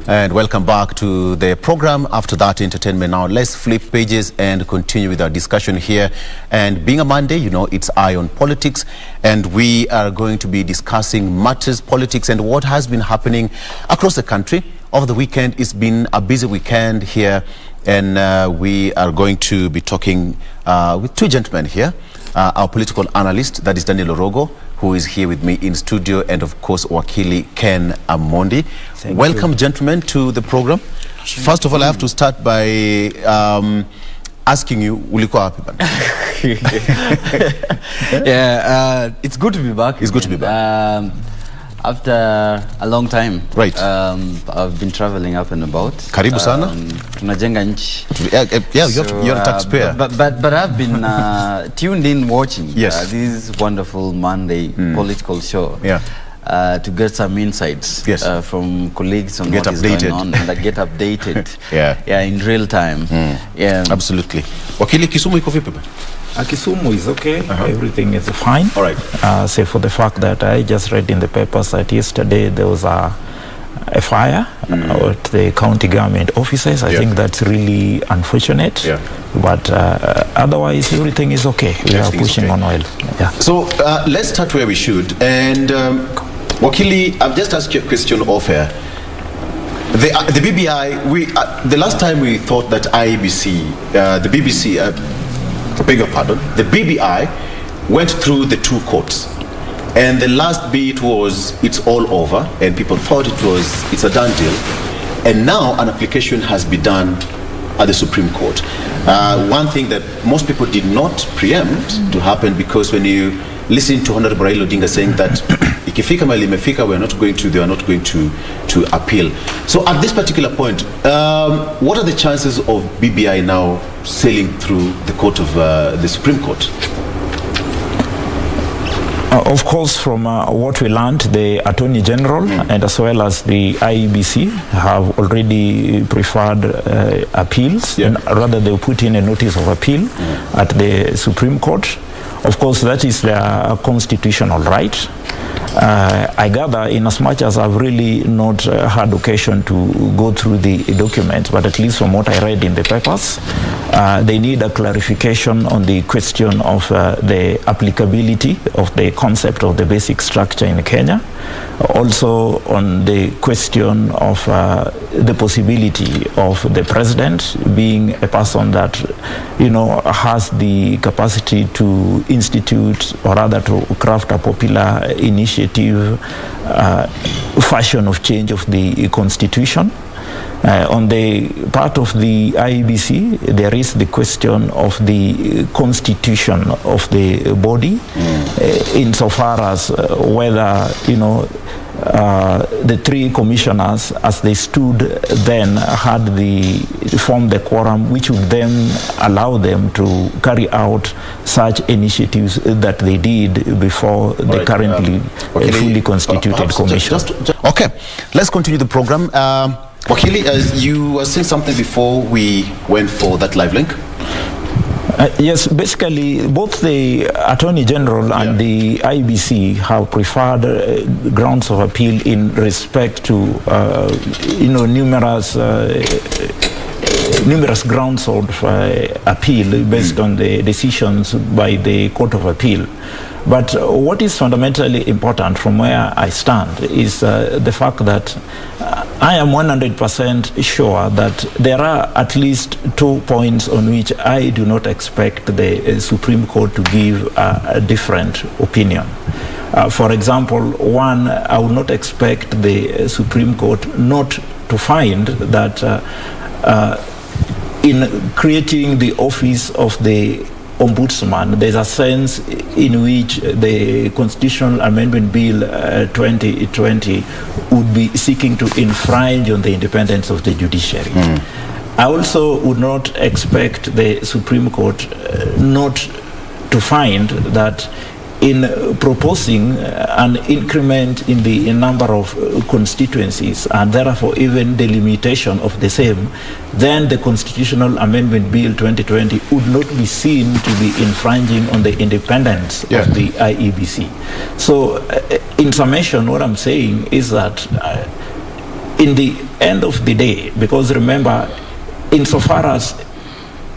And welcome back to the program. After that entertainment, now let's flip pages and continue with our discussion here. And being a Monday, you know, it's Eye on Politics, and we are going to be discussing matters, politics, and what has been happening across the country. Over the weekend, it's been a busy weekend here, and we are going to be talking with two gentlemen here. Our political analyst, that is Daniel Orogo, who is here with me in studio, and of course Wakili Ken Amondi. Welcome, gentlemen, to the program. First of all, I have to start by asking you, ulikuwa wapi bana? Yeah, it's good to be back. It's good to be back. After a long time, right? I've been traveling up and about. Karibu sana. Tunajenga nchi. Yeah, you're a taxpayer. But I've been tuned in watching this wonderful Monday political show. Yeah. To get some insights from colleagues on what is going on, and get updated. Yeah, in real time. Yeah, absolutely. Wakili, Kisumu iko vipi? Kisumu is okay. Everything is fine. All right. Save for the fact that I just read in the papers that yesterday there was a fire at the county government offices. I think that's really unfortunate. Yeah. But otherwise, everything is okay. We are pushing on well. Yeah. So let's start where we should. And Wakili, I've just asked you a question off air. The BBI, the last time we thought that IEBC, the BBC, beg your pardon, the BBI went through the two courts, and the last bit was it's all over, and people thought it's a done deal, and now an application has been done at the Supreme Court. One thing that most people did not preempt to happen, because when you listen to Honorable Raila Odinga saying that ikifika mali imefika, they are not going to appeal. So at this particular point, what are the chances of BBI now sailing through the court of the Supreme Court? Of course, from what we learned, the Attorney General and as well as the IEBC have already preferred appeals. And rather, they put in a notice of appeal at the Supreme Court. Of course, that is their constitutional right. I gather, in as much as I've really not had occasion to go through the documents, but at least from what I read in the papers, they need a clarification on the question of the applicability of the concept of the basic structure in Kenya. Also on the question of the possibility of the president being a person that, you know, has the capacity to institute or rather to craft a popular initiative, fashion of change of the constitution. On the part of the IEBC, there is the question of the constitution of the body, insofar as whether, you know, the three commissioners, as they stood then, had formed the quorum, which would then allow them to carry out such initiatives that they did before the currently fully constituted commission. Okay, let's continue the program. Wakili, you were saying something before we went for that live link? Yes, basically both the Attorney General and the IBC have preferred grounds of appeal in respect to you know, numerous grounds of appeal based on the decisions by the Court of Appeal. But what is fundamentally important from where I stand is the fact that I am 100% sure that there are at least 2 points on which I do not expect the Supreme Court to give a different opinion. For example, one, I would not expect the Supreme Court not to find that in creating the office of the Ombudsman, there's a sense in which the Constitutional Amendment Bill 2020 would be seeking to infringe on the independence of the judiciary. I also would not expect the Supreme Court not to find that in proposing an increment in the number of constituencies and therefore even the limitation of the same, then the Constitutional Amendment Bill 2020 would not be seen to be infringing on the independence of the IEBC. So in summation, what I'm saying is that in the end of the day, because remember, insofar as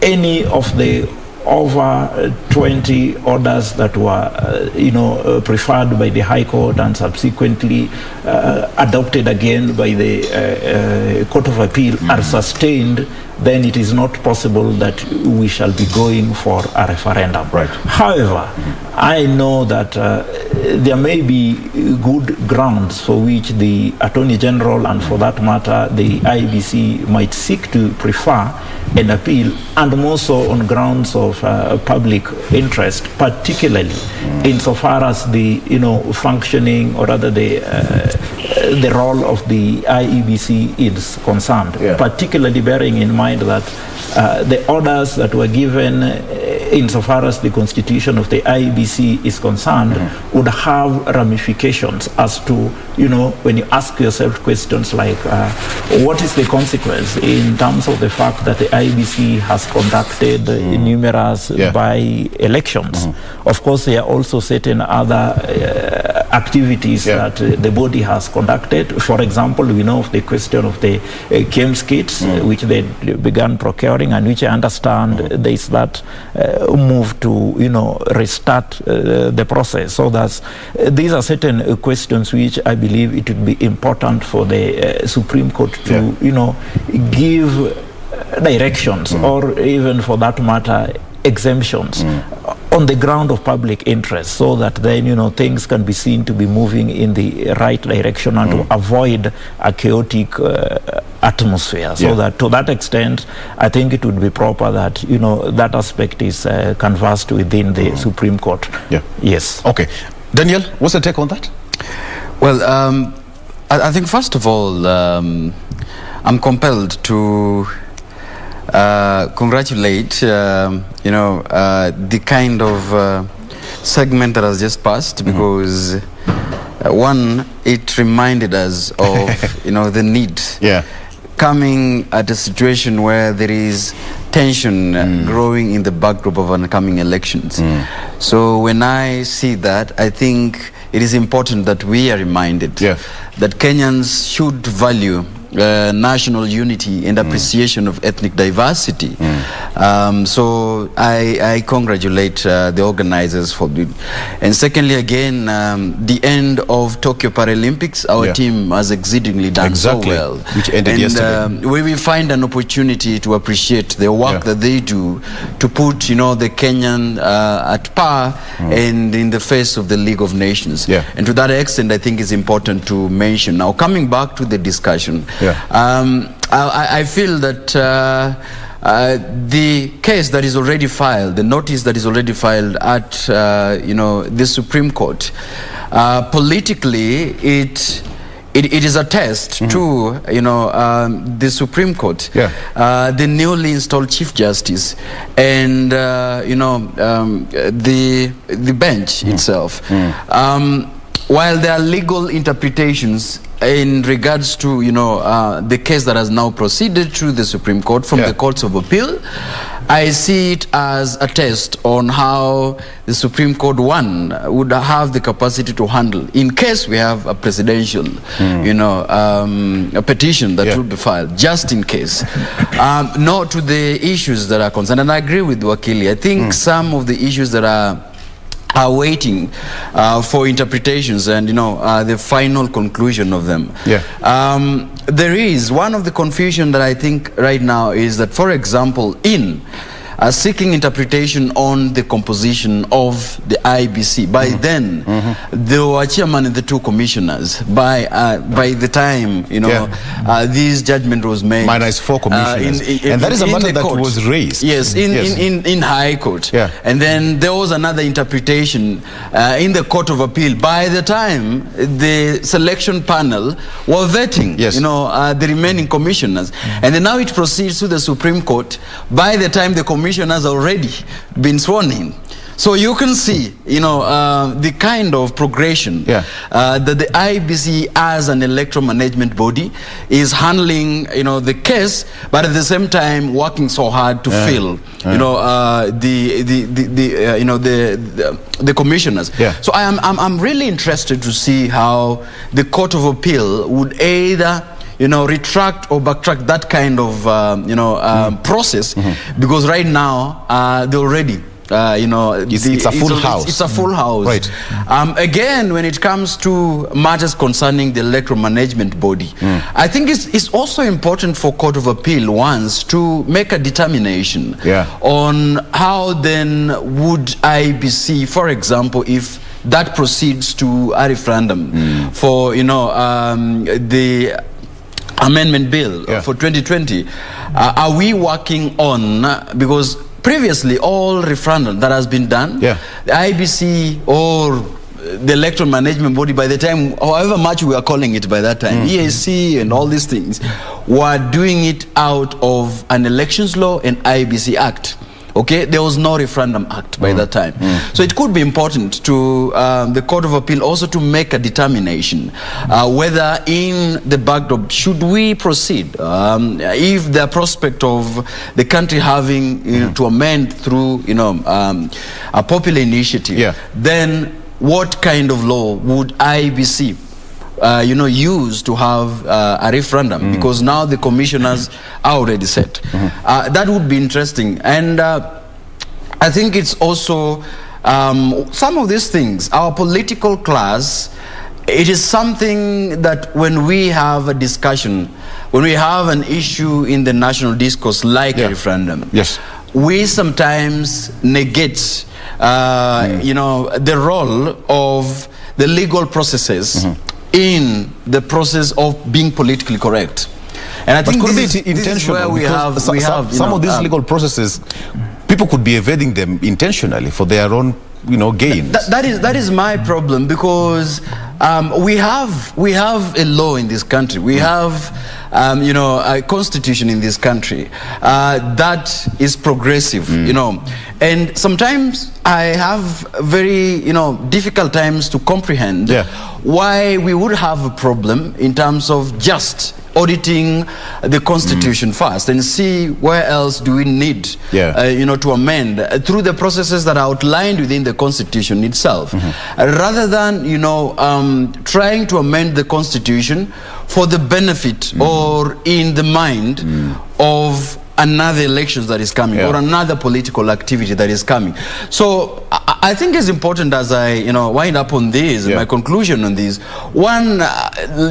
any of the over 20 orders that were, preferred by the High Court and subsequently adopted again by the Court of Appeal are sustained, then it is not possible that we shall be going for a referendum. Right. However, I know that there may be good grounds for which the Attorney General and, for that matter, the IEBC might seek to prefer an appeal, and more so on grounds of public interest, particularly insofar as the functioning, or rather the role of the IEBC is concerned, particularly bearing in mind that the orders that were given insofar as the constitution of the IEBC is concerned would have ramifications as to, when you ask yourself questions like what is the consequence in terms of the fact that the IEBC has conducted numerous by-elections. Of course, there are also certain other activities that the body has conducted. For example, we know of the question of the KEMS kits, which they began procuring, and which I understand there is that move to restart the process. So that these are certain questions which I believe it would be important for the Supreme Court to give directions, or even for that matter exemptions on the ground of public interest, so that then things can be seen to be moving in the right direction and to avoid a chaotic atmosphere. So that to that extent, I think it would be proper that that aspect is canvassed within the Supreme Court. Yes. Okay, Daniel, what's the take on that? Well, I think first of all, I'm compelled to congratulate the kind of segment that has just passed, because one, it reminded us of the need coming at a situation where there is tension growing in the backdrop of oncoming elections. So when I see that, I think it is important that we are reminded that Kenyans should value national unity and appreciation of ethnic diversity. So I congratulate the organizers for it. And secondly, again, the end of Tokyo Paralympics, our team has exceedingly done so well. Which ended yesterday. We will find an opportunity to appreciate the work that they do to put, the Kenyan at par and in the face of the League of Nations. And to that extent, I think it's important to mention. Now, coming back to the discussion, I feel that the case that is already filed, the notice that is already filed at the Supreme Court, politically it is a test to the Supreme Court, the newly installed Chief Justice, and the bench itself. While there are legal interpretations in regards to the case that has now proceeded to the Supreme Court from the courts of appeal, I see it as a test on how the Supreme Court, one, would have the capacity to handle in case we have a presidential a petition that would be filed, just in case. Not to the issues that are concerned, and I agree with Wakili. I think some of the issues that are waiting for interpretations and the final conclusion of them. There is one of the confusion that I think right now is that, for example, in seeking interpretation on the composition of the IBC. By then, there were chairman and the two commissioners. By the time this judgment was made, minus 4 commissioners, and that is a matter that was raised. Yes, in High Court. And then there was another interpretation in the Court of Appeal. By the time the selection panel were vetting, the remaining commissioners, and then now it proceeds to the Supreme Court. By the time the commission has already been sworn in. So you can see, the kind of progression that the IBC as an electoral management body is handling, the case, but at the same time working so hard to fill, the commissioners. So I'm really interested to see how the Court of Appeal would either retract or backtrack that kind of, process, because right now they're already. It's a full house. It's a full house. Right. Again, when it comes to matters concerning the electoral management body, I think it's also important for Court of Appeal once to make a determination on how then would IEBC, for example, if that proceeds to a referendum for the amendment bill for 2020, are we working on, because previously, all referendum that has been done, the IBC or the electoral management body, by the time, however much we are calling it by that time, EAC and all these things, were doing it out of an elections law and IBC Act. Okay, there was no referendum act by that time. So it could be important to the Court of Appeal also to make a determination whether in the backdrop should we proceed if the prospect of the country having to amend through a popular initiative, then what kind of law would IBC use to have a referendum, because now the commissioners are already set. That would be interesting. And I think it's also some of these things, our political class, it is something that when we have a discussion, when we have an issue in the national discourse like a referendum, we sometimes negate the role of the legal processes in the process of being politically correct. And I think this is where we have some of these legal processes, people could be evading them intentionally for their own gains. That is my problem, because we have a law in this country. We have a constitution in this country that is progressive, and sometimes I have very difficult times to comprehend why we would have a problem in terms of just auditing the constitution first and see where else do we need to amend through the processes that are outlined within the constitution itself, rather than trying to amend the constitution for the benefit or in the mind of another elections that is coming or another political activity that is coming. So I think it's important, as I wind up on this, my conclusion on this, one,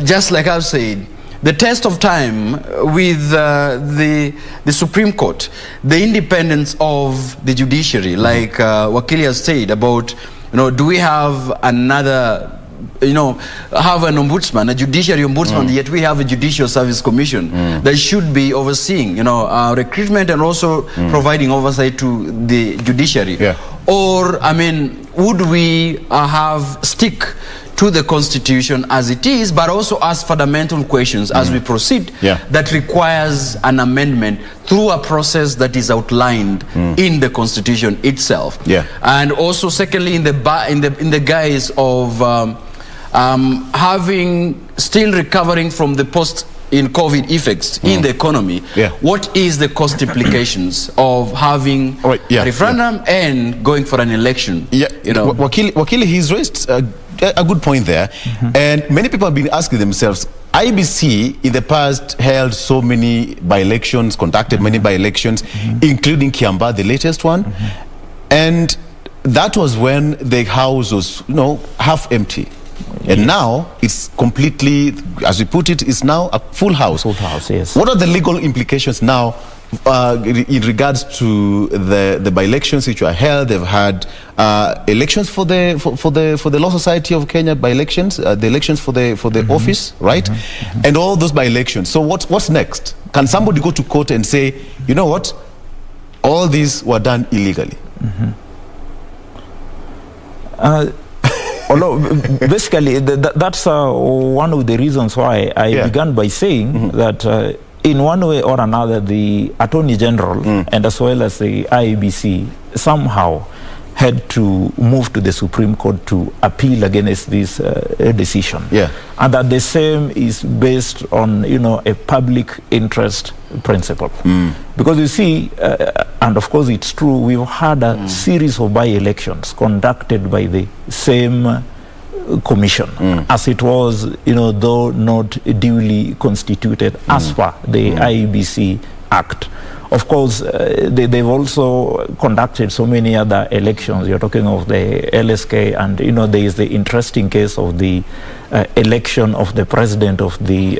just like I've said, the test of time with the Supreme Court, the independence of the judiciary, like Wakili has said about, do we have another, have an ombudsman, a judiciary ombudsman, yet we have a judicial service commission that should be overseeing, recruitment and also providing oversight to the judiciary. Or, I mean, would we stick to the constitution as it is, but also ask fundamental questions as we proceed that requires an amendment through a process that is outlined in the constitution itself. And also, secondly, in the guise of still recovering from the COVID effects in the economy, what is the cost implications of having a referendum and going for an election? Wakili, he's raised a good point there, and many people have been asking themselves, IBC in the past held so many by-elections, conducted many by-elections, including Kiambaa, the latest one, and that was when the house was, half empty. And now it's completely, as we put it, it's now a full house. Full house, yes. What are the legal implications now in regards to the by-elections which were held? They've had elections for the Law Society of Kenya by-elections, the elections for the office, right? And all those by-elections. So what's next? Can somebody go to court and say, you know what, all these were done illegally? Although basically that's one of the reasons why I began by saying that in one way or another the Attorney General and as well as the IEBC somehow had to move to the Supreme Court to appeal against this decision. And that the same is based on, a public interest principle. Because you see, and of course it's true, we've had a series of by-elections conducted by the same commission, as it was, though not duly constituted as per the IEBC Act. Of course, they've also conducted so many other elections. You're talking of the LSK, and there is the interesting case of the election of the president of the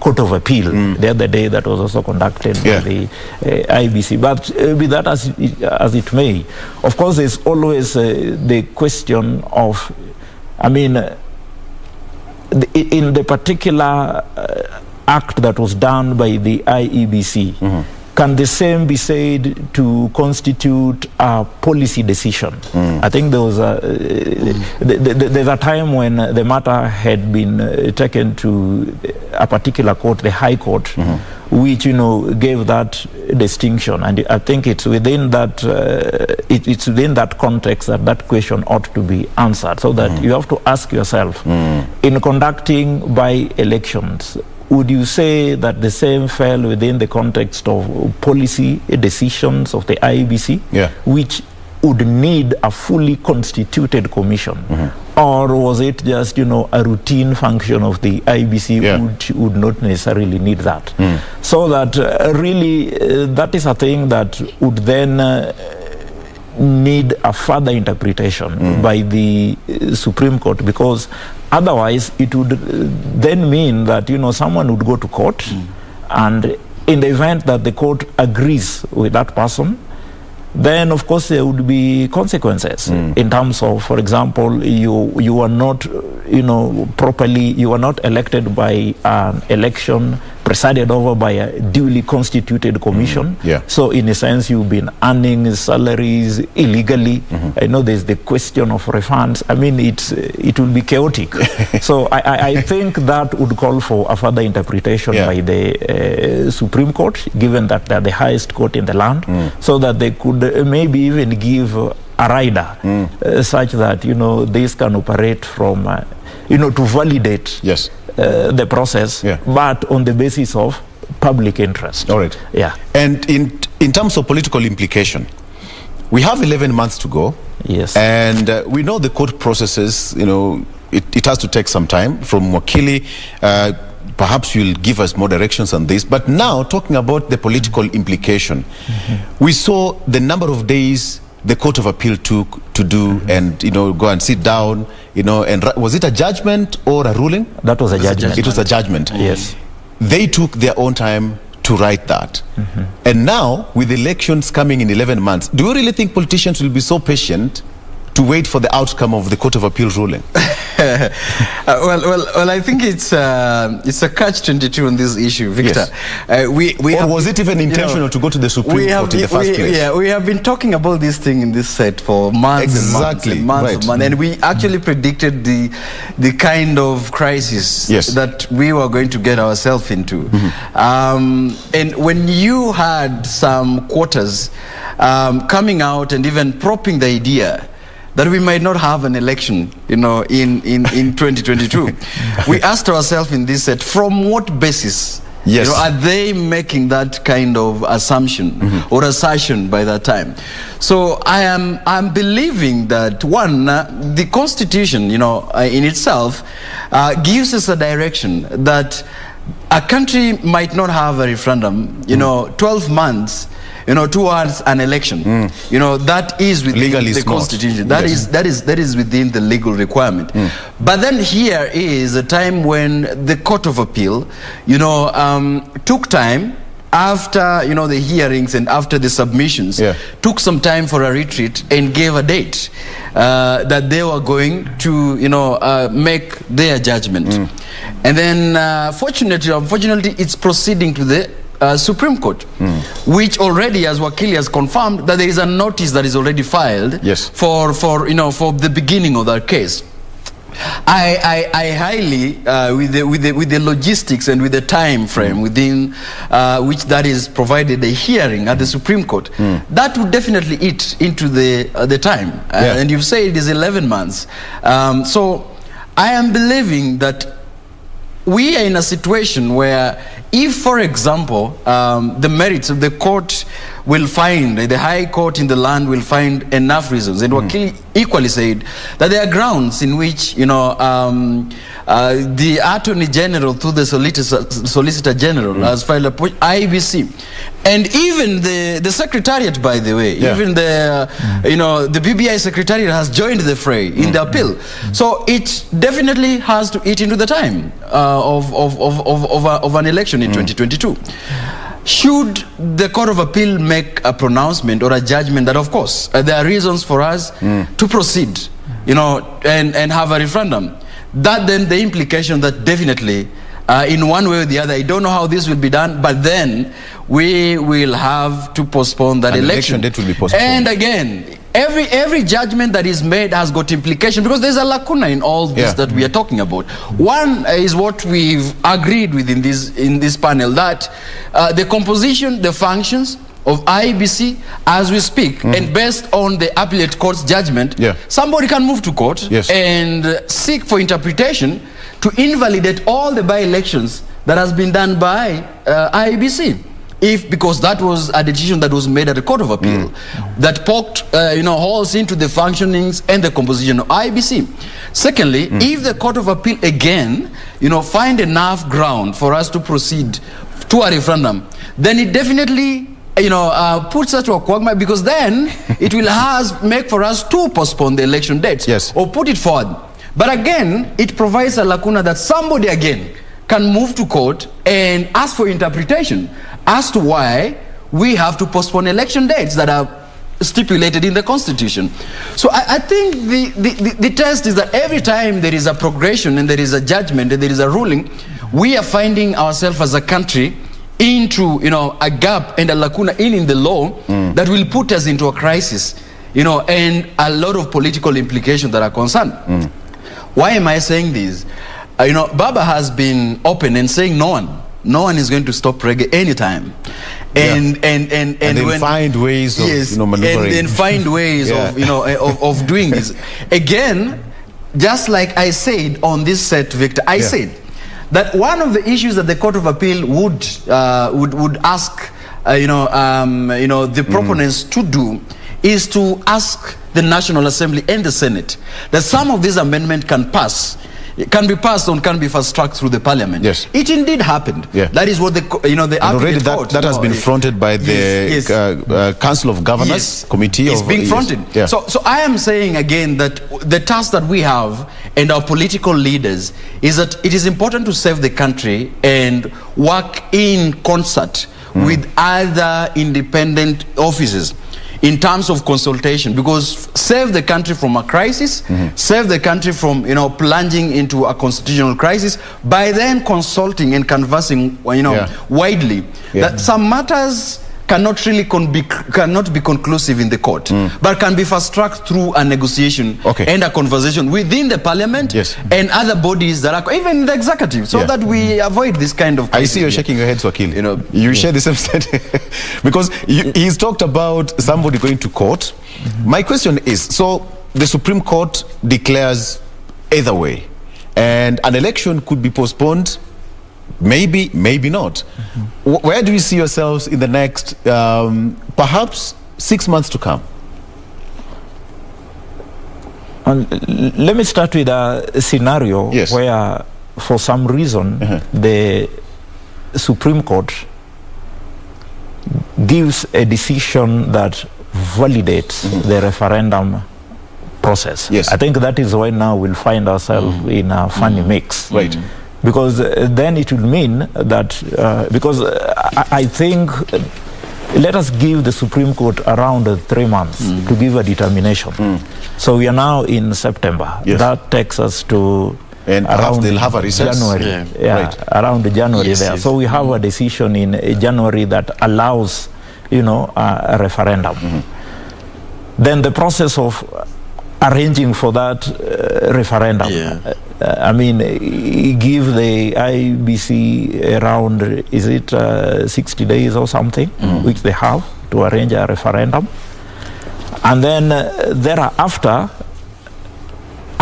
Court of Appeal the other day, that was also conducted by the IBC. But be that as it may, of course, there's always the question of, in the particular act that was done by the IEBC, can the same be said to constitute a policy decision? I think there was there's a time when the matter had been taken to a particular court, the High Court, which gave that distinction, and I think it's within that it's within that context that question ought to be answered, so that you have to ask yourself, in conducting by elections, would you say that the same fell within the context of policy decisions of the IEBC, which would need a fully constituted commission? Or was it just, a routine function of the IEBC which would not necessarily need that? So that really, that is a thing that would then need a further interpretation by the Supreme Court, because otherwise it would then mean that someone would go to court, and in the event that the court agrees with that person, then of course there would be consequences in terms of, for example, you are not properly, you are not elected by an election presided over by a duly constituted commission. So in a sense, you've been earning salaries illegally. I know there's the question of refunds. It will be chaotic. So I think that would call for a further interpretation by the Supreme Court, given that they're the highest court in the land, so that they could maybe even give a rider such that this can operate from to validate the process, but on the basis of public interest. All right. And in terms of political implication, we have 11 months to go. And we know the court processes, it has to take some time. From Wakili, perhaps you'll give us more directions on this. But now, talking about the political implication, we saw the number of days the Court of Appeal took to do and go and sit down, and was it a judgment or a ruling? That was a judgment. It was a judgment. Yes. They took their own time to write that. And now, with elections coming in 11 months, do you really think politicians will be so patient to wait for the outcome of the Court of Appeal ruling? Well, I think it's a catch-22 on this issue, Victor. Or was it even intentional to go to the Supreme Court in the first place? We have been talking about this thing in this set for months and months, and we actually predicted the kind of crisis that we were going to get ourselves into. And when you had some quarters coming out and even propping the idea that we might not have an election, in 2022. We asked ourselves in this set, from what basis are they making that kind of assumption or assertion by that time? So I'm believing that, one, the Constitution, in itself, gives us a direction that a country might not have a referendum, 12 months towards an election. That is within the Constitution. That is within the legal requirement. But then here is a time when the Court of Appeal, took time after the hearings and after the submissions, took some time for a retreat and gave a date that they were going to make their judgment. And then unfortunately it's proceeding to the Supreme Court, which already, as Wakili has confirmed, that there is a notice that is already filed for the beginning of that case. I highly, with the logistics and with the time frame within which that is provided a hearing at the Supreme Court, that would definitely eat into the time. And you've said it is 11 months. So I am believing that we are in a situation where if, for example, the merits of the court will find, the High Court in the land will find enough reasons, and Wakili equally said that there are grounds in which, you know, the Attorney General through the Solicitor General has filed a IBC, and even the Secretariat, by the way, even the, you know, the BBI Secretariat has joined the fray in the appeal. So it definitely has to eat into the time of an election in 2022. Should the Court of Appeal make a pronouncement or a judgment that, of course, there are reasons for us to proceed, you know, and have a referendum, that then the implication that definitely, in one way or the other, I don't know how this will be done, but then we will have to postpone that election. Date will be postponed. And again, every judgment that is made has got implication, because there's a lacuna in all this that we are talking about. One is what we've agreed with in this panel, that the composition, the functions of IBC as we speak, and based on the appellate court's judgment, somebody can move to court and seek for interpretation to invalidate all the by-elections that has been done by IBC. Because that was a decision that was made at the Court of Appeal that poked, you know, holes into the functionings and the composition of IBC. Secondly, if the Court of Appeal again, you know, find enough ground for us to proceed to a referendum, then it definitely, you know, puts us to a quagmire, because then it will make for us to postpone the election dates or put it forward. But again, it provides a lacuna that somebody again can move to court and ask for interpretation as to why we have to postpone election dates that are stipulated in the Constitution. So I think the test is that every time there is a progression and there is a judgment and there is a ruling, we are finding ourselves as a country into, you know, a gap and a lacuna in the law that will put us into a crisis, you know, and a lot of political implications that are concerned. Why am I saying this? You know, Baba has been open and saying no one is going to stop reggae anytime, and then find ways of, you know, maneuvering, and find ways of, you know, of doing this. Again, just like I said on this set, Victor, I said that one of the issues that the Court of Appeal would ask, you know, the proponents to do is to ask the National Assembly and the Senate that some of these amendments can pass. It can be passed on, can be fast-tracked through the Parliament. It indeed happened. That is what the, you know, the already that has been fronted by the Council of Governors Committee. It's being fronted. So I am saying again that the task that we have and our political leaders is that it is important to save the country and work in concert with other independent offices in terms of consultation, because save the country from a crisis, save the country from, you know, plunging into a constitutional crisis by then consulting and conversing, you know, widely. That some matters cannot really be conclusive in the court, but can be fast-tracked through a negotiation and a conversation within the Parliament and other bodies that are, even the executive, so that we avoid this kind of crisis. I see you're shaking your head, Wakil. You know, you share the same sentiment because he's talked about somebody going to court. My question is, so the Supreme Court declares either way, and an election could be postponed. Maybe, maybe not. Where do you see yourselves in the next, perhaps 6 months to come? Let me start with a scenario where, for some reason, the Supreme Court gives a decision that validates the referendum process. I think that is why now we'll find ourselves in a funny mix. Because then it will mean that, because I think, let us give the Supreme Court around 3 months to give a determination. So we are now in September. That takes us to around they'll have a recess. January. Around January there. So we have a decision in January that allows, you know, a referendum. Then the process of arranging for that referendum. I mean, give the IBC around, is it 60 days or something, which they have to arrange a referendum. And then thereafter,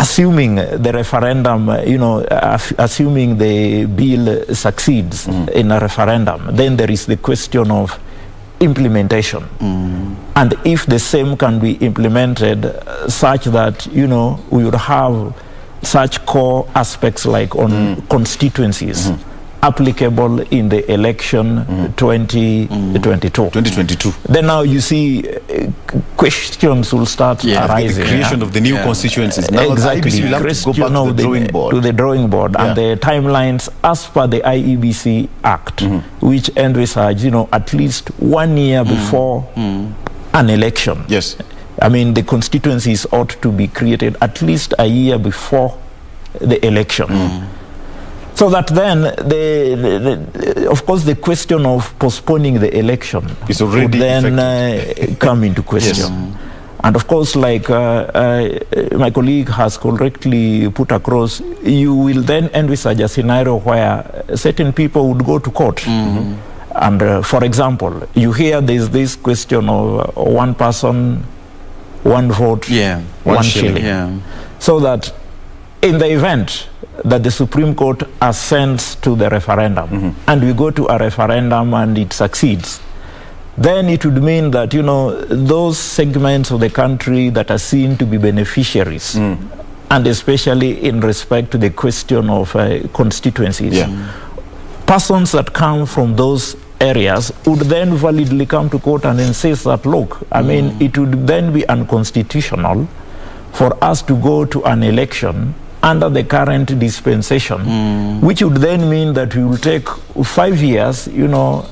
assuming the referendum, assuming the bill succeeds in a referendum, then there is the question of implementation. And if the same can be implemented such that, we would have such core aspects like on constituencies applicable in the election 2022. Then now you see questions will start arising. The creation of the new constituencies. Now exactly. The IEBC will have to go back to the drawing board. To the drawing board. And the timelines as per the IEBC Act, which envisage, at least 1 year before an election. Yes. I mean, the constituencies ought to be created at least a year before the election. So that then, of course, the question of postponing the election would then come into question. Yes. And of course, like my colleague has correctly put across, you will then envisage a scenario where certain people would go to court. And for example, you hear there's this question of one person, one vote, one shilling. So that in the event that the Supreme Court assents to the referendum and we go to a referendum and it succeeds, then it would mean that, those segments of the country that are seen to be beneficiaries, and especially in respect to the question of constituencies, persons that come from those areas would then validly come to court and insist that, look, I mean, it would then be unconstitutional for us to go to an election under the current dispensation, which would then mean that we will take 5 years, will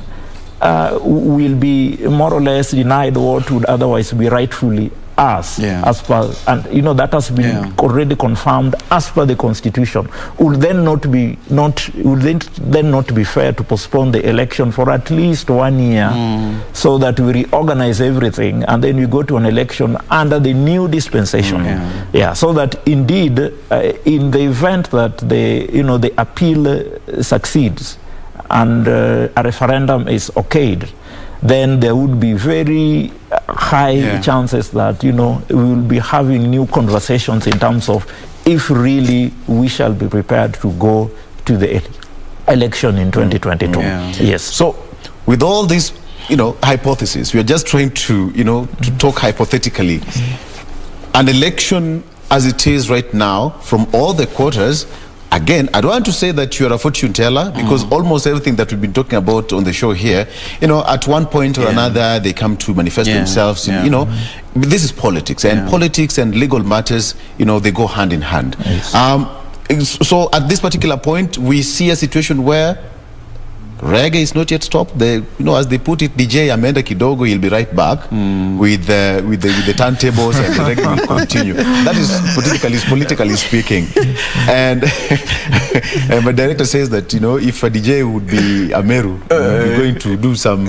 be more or less denied what would otherwise be rightfully ours, as per, and that has been already confirmed as per the Constitution. Would then not be fair to postpone the election for at least 1 year, so that we reorganize everything and then we go to an election under the new dispensation. So that indeed, in the event that the appeal succeeds and a referendum is okayed, then there would be very high chances that, we will be having new conversations in terms of if really we shall be prepared to go to the election in 2022. Yes. So with all these, hypotheses, we are just trying to, to talk hypothetically. An election as it is right now, from all the quarters, again, I don't want to say that you're a fortune teller, because almost everything that we've been talking about on the show here, at one point or another, they come to manifest themselves. This is politics, and politics and legal matters, they go hand in hand. So at this particular point, we see a situation where reggae is not yet stopped. As they put it, DJ Amenda Kidogo, he'll be right back with the turntables, and the reggae will continue. That is politically speaking. And my director says that if a DJ would be Ameru, we're going to do some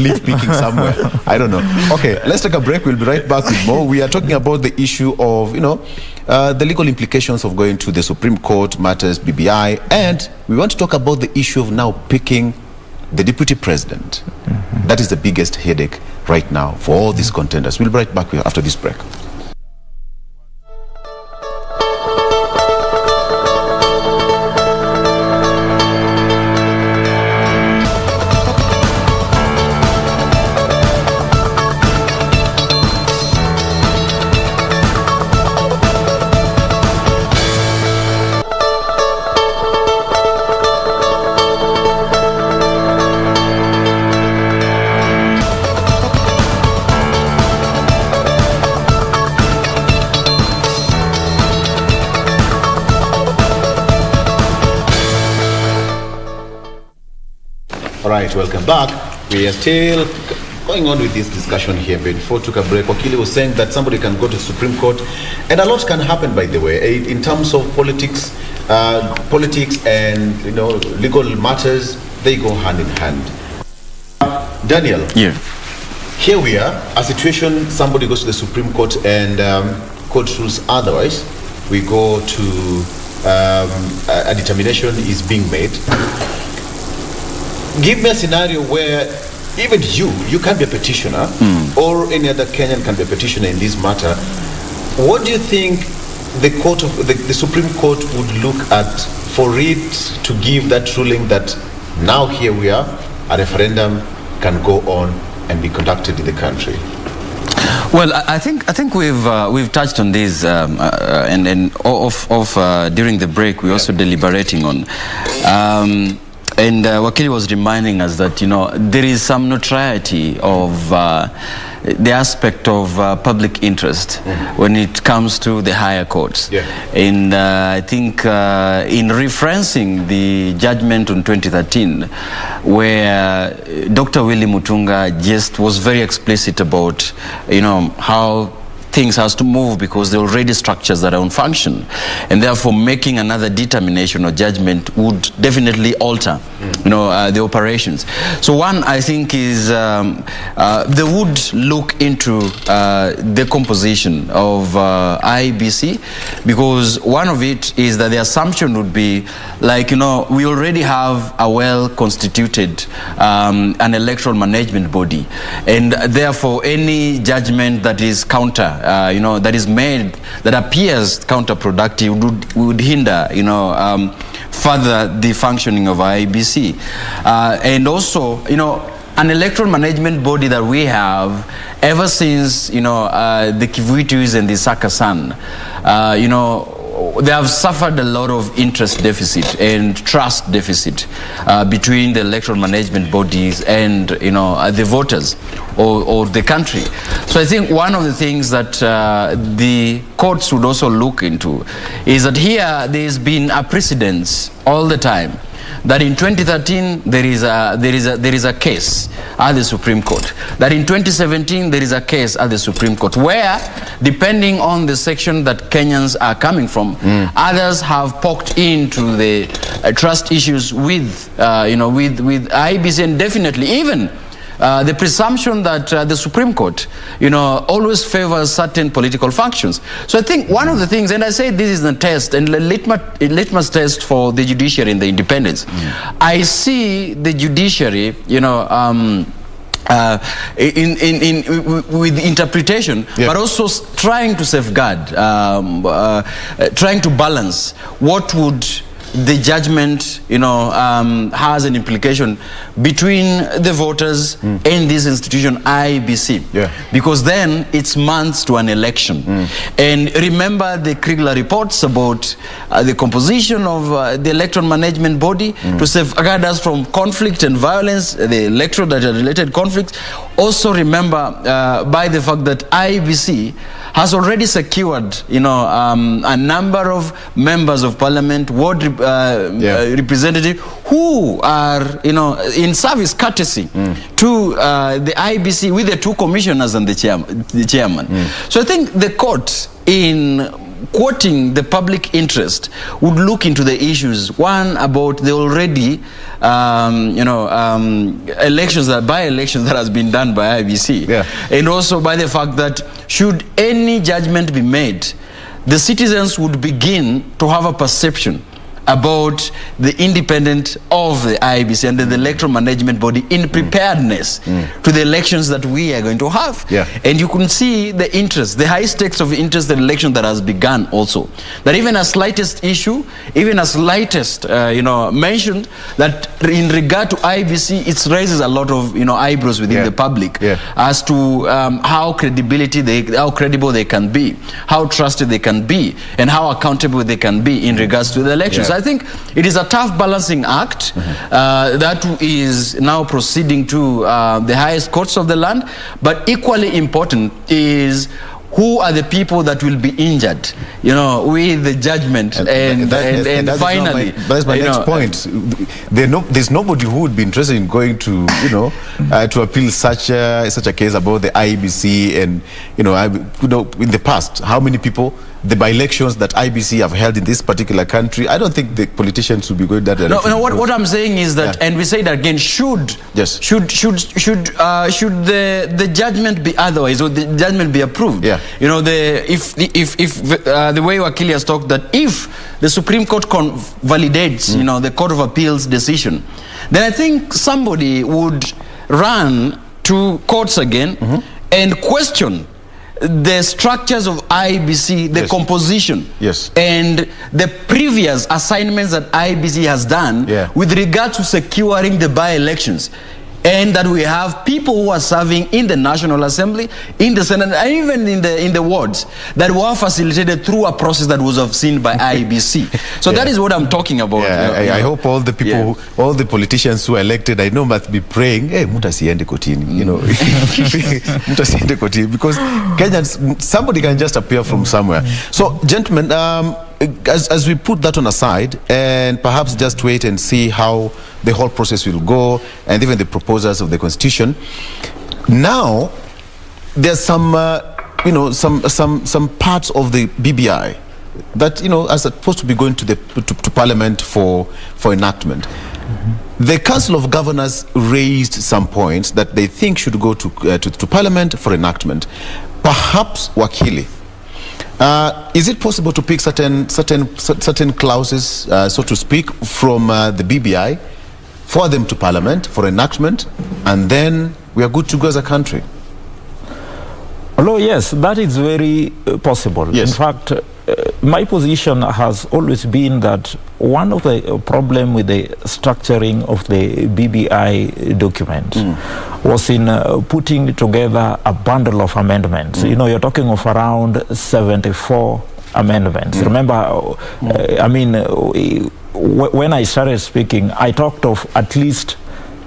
leaf picking somewhere. I don't know. Okay, let's take a break. We'll be right back with more. We are talking about the issue of the legal implications of going to the Supreme Court matters, BBI, and we want to talk about the issue of now picking the deputy president. That is the biggest headache right now for all these contenders. We'll be right back after this break. All right, welcome back. We are still going on with this discussion here. But before we took a break, Wakili was saying that somebody can go to the Supreme Court, and a lot can happen, by the way, in terms of politics and legal matters. They go hand in hand. Daniel, here we are, a situation, somebody goes to the Supreme Court and court rules otherwise. We go to a determination is being made. Give me a scenario where even you can be a petitioner, or any other Kenyan can be a petitioner in this matter. What do you think the Supreme Court would look at for it to give that ruling that now here we are, a referendum can go on and be conducted in the country? Well, I think we've touched on this, and during the break we also deliberating on, and Wakili was reminding us that there is some notoriety of the aspect of public interest when it comes to the higher courts. And I think in referencing the judgment on 2013, where Dr. Willy Mutunga just was very explicit about, how things has to move because there are already structures that are on function, and therefore making another determination or judgment would definitely alter the operations. So one, I think, is they would look into the composition of IEBC, because one of it is that the assumption would be like, we already have a well-constituted an electoral management body, and therefore any judgment that is counter that is made, that appears counterproductive, would hinder, further the functioning of IEBC. And also, an electoral management body that we have ever since, the Kivuitus and the Sakasan, they have suffered a lot of interest deficit and trust deficit between the electoral management bodies and the voters or the country. So I think one of the things that the courts would also look into is that here there's been a precedence all the time that in 2013 there is a case at the Supreme Court, that in 2017 there is a case at the Supreme Court, where depending on the section that Kenyans are coming from, others have poked into the trust issues with IEBC, and definitely even the presumption that the Supreme Court, always favors certain political functions. So I think one of the things, and I say this is the test and litmus test for the judiciary and the independence. I see the judiciary, with interpretation, but also trying to safeguard, trying to balance what would the judgment, has an implication between the voters and this institution, IEBC. Because then it's months to an election. And remember the Kriegler reports about the composition of the electoral management body to safeguard us from conflict and violence, the electoral related conflicts. Also remember by the fact that IEBC has already secured, a number of members of parliament, ward representatives who are, in service courtesy to the IEBC, with the two commissioners and the chairman. So I think the court, in quoting the public interest, would look into the issues, one, about the already elections, by-elections that has been done by IEBC, and also by the fact that should any judgment be made, the citizens would begin to have a perception about the independence of the IEBC and the electoral management body in preparedness to the elections that we are going to have. And you can see the interest, the high stakes of interest, the election that has begun also. That even a slightest issue, even a slightest, mentioned, that in regard to IEBC, it raises a lot of, eyebrows within the public as to how credible they can be, how trusted they can be, and how accountable they can be in regards to the elections. I think it is a tough balancing act that is now proceeding to the highest courts of the land, but equally important is who are the people that will be injured, with the judgment, and finally. That's my next point. There's nobody who would be interested in going to, to appeal such a case about the IEBC, and in the past, how many people, the by-elections that IEBC have held in this particular country, I don't think the politicians will be going that direction. No, what I'm saying is that, and we say that again, should the judgment be otherwise, or the judgment be approved? If the way Wakili has talked, that if the Supreme Court validates, the Court of Appeals decision, then I think somebody would run to courts again and question the structures of IEBC, the composition, and the previous assignments that IEBC has done with regard to securing the by-elections. And that we have people who are serving in the National Assembly, in the Senate, and even in the wards that were facilitated through a process that was overseen by IEBC. So that is what I'm talking about. I hope all the people, all the politicians who are elected, I know must be praying, hey, muta siende kotini, you know, muta siende kotini, because Kenyans, somebody can just appear from somewhere. So, gentlemen, as we put that on aside and perhaps just wait and see how the whole process will go and even the proposals of the constitution, now there's some you know, some parts of the BBI that, you know, are supposed to be going to the to Parliament for enactment. The Council of Governors raised some points that they think should go to Parliament for enactment. Perhaps, Wakili, is it possible to pick certain clauses, so to speak, from the BBI, for them to Parliament for enactment, and then we are good to go as a country? Although yes, that is very possible. In fact, my position has always been that one of the problem with the structuring of the BBI document was in putting together a bundle of amendments. You know, you're talking of around 74 amendments. Remember, I mean, when I started speaking, I talked of at least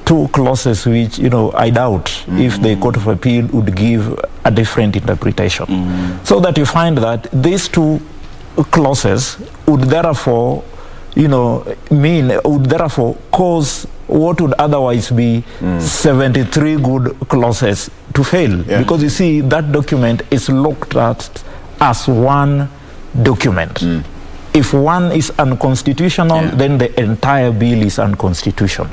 2 clauses which, you know, I doubt if the Court of Appeal would give a different interpretation. So that you find that these 2 clauses would therefore, you know, would therefore cause what would otherwise be 73 good clauses to fail. Because you see, that document is looked at as one document. If one is unconstitutional, then the entire bill is unconstitutional.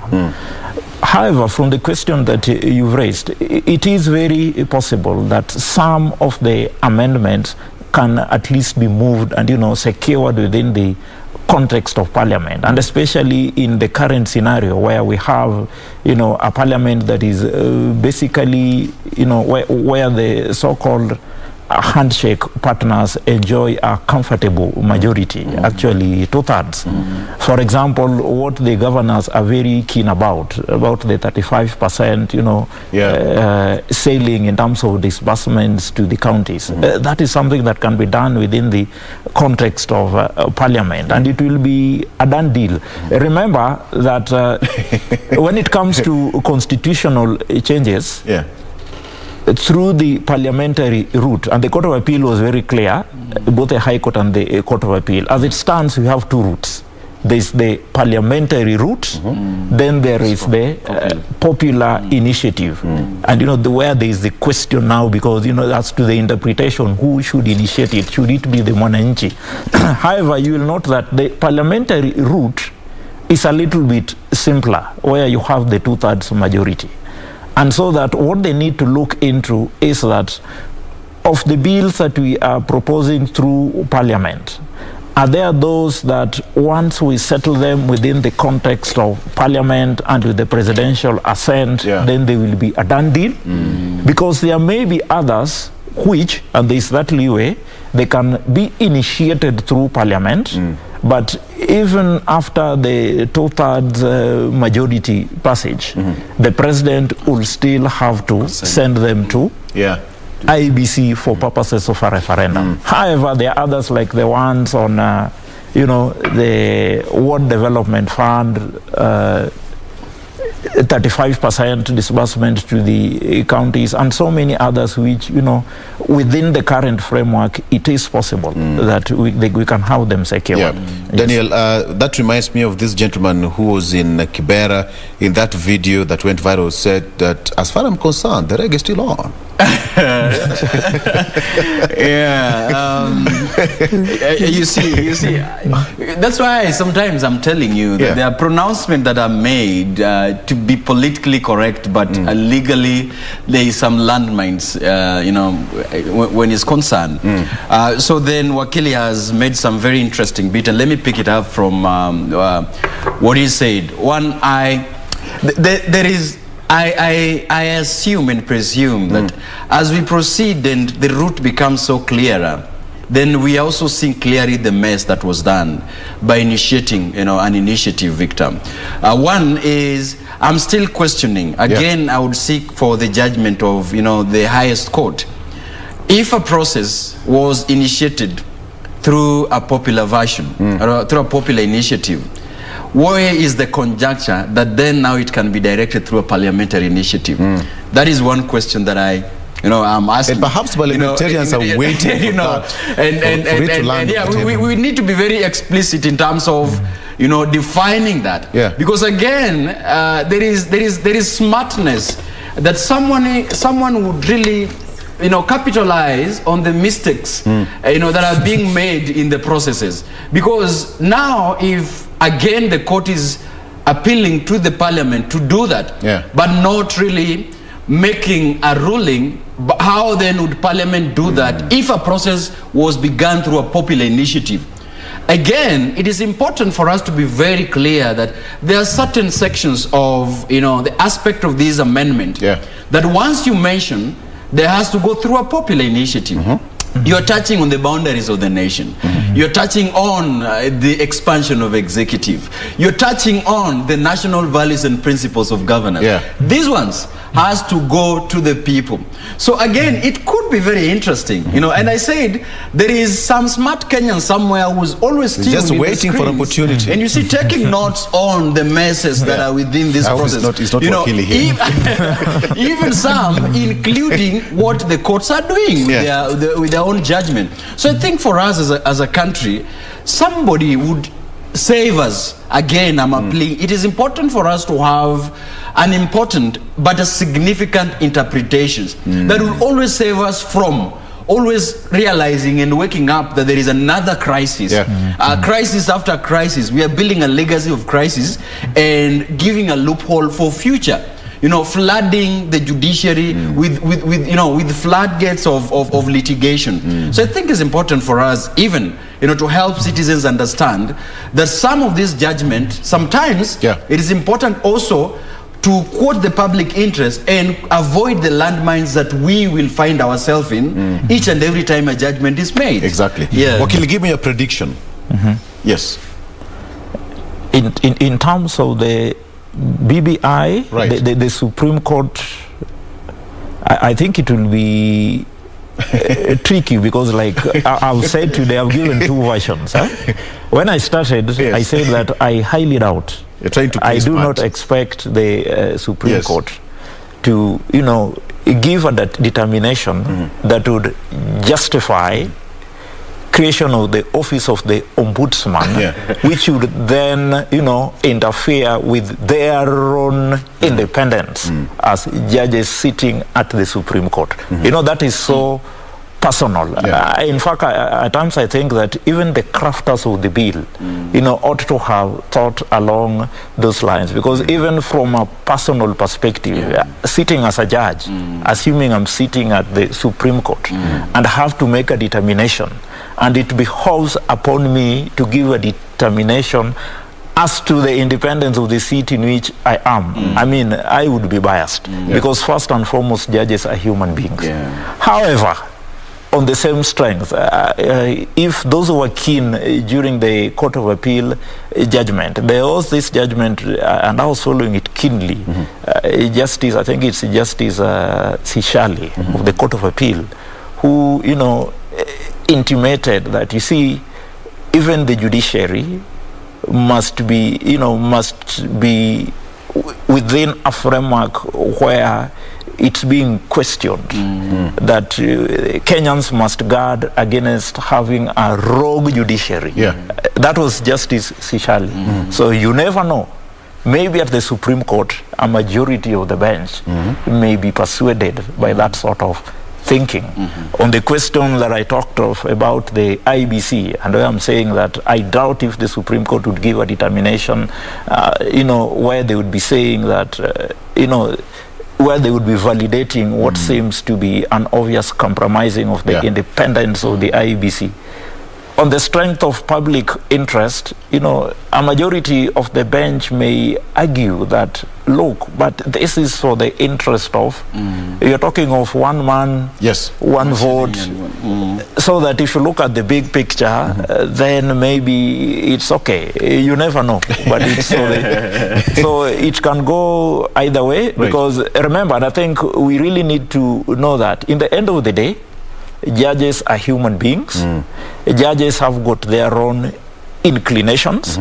However, from the question that you've raised, it is very possible that some of the amendments can at least be moved and, you know, secured within the context of Parliament, and especially in the current scenario where we have, you know, a Parliament that is basically, you know, where the so-called handshake partners enjoy a comfortable majority, actually 2/3. For example, what the governors are very keen about the 35%, you know, sailing in terms of disbursements to the counties. That is something that can be done within the context of Parliament, and it will be a done deal. Remember that when it comes to constitutional changes, through the parliamentary route, and the Court of Appeal was very clear, both the High Court and the Court of Appeal. As it stands, we have 2 routes. There is the parliamentary route, then there is the popular initiative. And, you know, where there is the question now, because, you know, as to the interpretation, who should initiate it? Should it be the Mwananchi? However, you will note that the parliamentary route is a little bit simpler, where you have the 2/3 majority. And so that what they need to look into is that of the bills that we are proposing through Parliament, are there those that once we settle them within the context of Parliament and with the presidential assent, then they will be a done deal? Because there may be others which, and there is that leeway, they can be initiated through Parliament, but even after the 2/3 majority passage, the president will still have to send them to IEBC for purposes of a referendum. However, there are others like the ones on, you know, the Ward Development Fund, 35% disbursement to the counties, and so many others which, you know, within the current framework, it is possible that we can have them secure. Daniel, that reminds me of this gentleman who was in Kibera. In that video that went viral, said that, as far as I'm concerned, the reg is still on. You see, that's why sometimes I'm telling you that there are pronouncements that are made to be politically correct, but legally there is some landmines, you know, when it's concerned. So then Wakili has made some very interesting bit, and let me pick it up from what he said. One, there is I assume and presume that as we proceed and the route becomes so clearer, then we also see clearly the mess that was done by initiating, an initiative, Victor. One is, I'm still questioning. Again, I would seek for the judgment of, the highest court. If a process was initiated through a popular version, or through a popular initiative, where is the conjuncture that then now it can be directed through a parliamentary initiative? That is one question that I'm asking. And perhaps parliamentarians are waiting for that. We need to be very explicit in terms of, defining that. Yeah. Because again, there is smartness that someone would really, capitalize on the mistakes, that are being made in the processes. Because now, if again the court is appealing to the parliament to do that, but not really making a ruling, how then would parliament do that if a process was begun through a popular initiative? Again, it is important for us to be very clear that there are certain sections of, the aspect of this amendment that once you mention, there has to go through a popular initiative. You're touching on the boundaries of the nation. You're touching on the expansion of executive. You're touching on the national values and principles of governance. These ones has to go to the people. So again, it could be very interesting, and I said there is some smart Kenyan somewhere who's always just waiting for opportunity. And you see, taking notes on the messes that are within this process. It's not even some including what the courts are doing with their own judgment. So I think for us as a country, somebody would save us. Again, I'm appealing. It is important for us to have an important but a significant interpretations that will always save us from always realizing and waking up that there is another crisis. Crisis after crisis. We are building a legacy of crisis and giving a loophole for future. Flooding the judiciary with floodgates of litigation. So I think it's important for us even, to help citizens understand that some of this judgment, sometimes it is important also to quote the public interest and avoid the landmines that we will find ourselves in each and every time a judgment is made. Exactly. Wakili, give me a prediction. Yes. In terms of the BBI, the Supreme Court, I think it will be tricky because, like I've said today, I've given two versions. When I started, I said that I highly doubt. You're trying to I do not expect the Supreme Court to, give a determination that would justify creation of the office of the ombudsman, which would then, interfere with their own independence as judges sitting at the Supreme Court. That is so personal. In fact, at times I think that even the crafters of the bill, ought to have thought along those lines, because even from a personal perspective, sitting as a judge, assuming I'm sitting at the Supreme Court and have to make a determination, and it behoves upon me to give a determination as to the independence of the seat in which I am. I mean, I would be biased because first and foremost, judges are human beings. However, on the same strength, if those who were keen during the Court of Appeal judgment, there was this judgment, and I was following it keenly. Justice, I think it's Justice Sishali of the Court of Appeal, who, intimated that, you see, even the judiciary must be within a framework where it's being questioned, that Kenyans must guard against having a rogue judiciary. That was Justice Sishali. So you never know. Maybe at the Supreme Court, a majority of the bench may be persuaded by that sort of thinking. On the question that I talked of about the IBC, and I'm saying that I doubt if the Supreme Court would give a determination, where they would be saying that, where they would be validating what seems to be an obvious compromising of the independence of the IBC. on the strength of public interest, you know, a majority of the bench may argue that, look, but this is for the interest of, you're talking of one man, yes, one vote, so that if you look at the big picture, then maybe it's okay. You never know. But it's so it can go either way, because remember, I think we really need to know that in the end of the day, judges are human beings. Judges have got their own inclinations.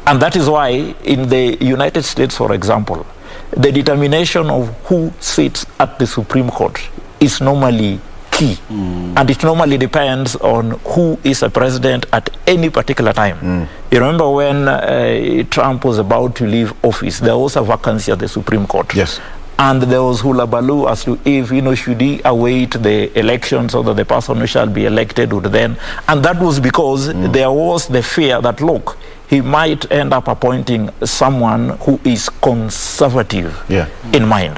And that is why in the United States, for example, the determination of who sits at the Supreme Court is normally key. And it normally depends on who is a president at any particular time. You remember when Trump was about to leave office, there was a vacancy at the Supreme Court. Yes. And there was hula baloo as to if, you know, should he await the election so that the person who shall be elected would then. And that was because there was the fear that, look, he might end up appointing someone who is conservative in mind.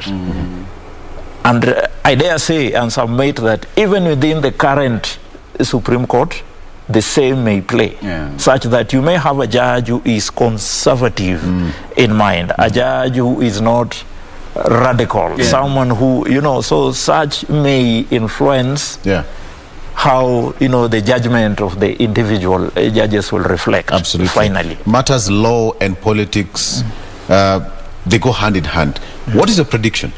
And I dare say and submit that even within the current Supreme Court, the same may play, such that you may have a judge who is conservative in mind, a judge who is not radical, someone who, you know, so such may influence how, you know, the judgment of the individual judges will reflect. Absolutely. Finally. Matters law and politics, they go hand in hand. What is your prediction?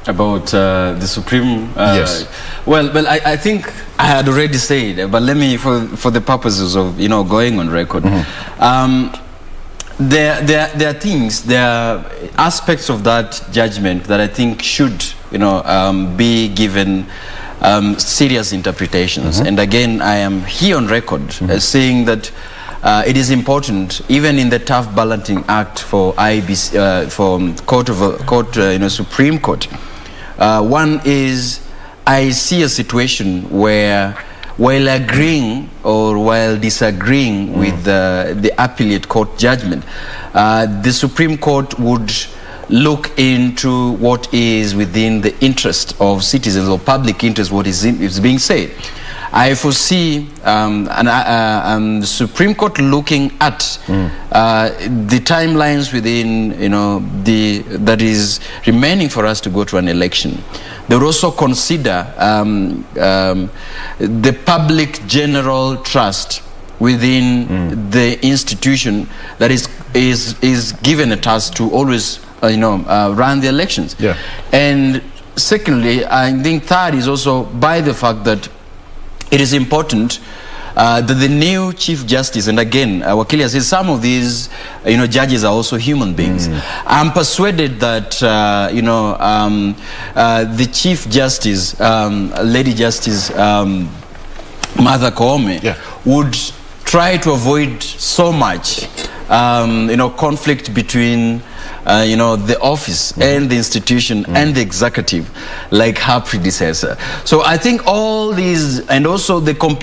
About the Supreme... yes. Well, I think I had already said, but let me, for the purposes of, you know, going on record, there are things, there are aspects of that judgment that I think should, you know, be given serious interpretations. And again, I am here on record saying that it is important, even in the tough balancing act for IBC, for Supreme Court. One is, I see a situation where, while agreeing or while disagreeing with the appellate court judgment, the Supreme Court would look into what is within the interest of citizens or public interest, what is being said. I foresee the Supreme Court looking at the timelines within, you know, that is remaining for us to go to an election. They would also consider the public general trust within the institution that is given a task to always run the elections. And secondly, I think third is also by the fact that it is important that the new Chief Justice, and again, Wakili says some of these, judges are also human beings. I'm persuaded that, the Chief Justice, Lady Justice Martha Koome, would try to avoid so much, conflict between the office and the institution and the executive, like her predecessor. So I think all these, and also despite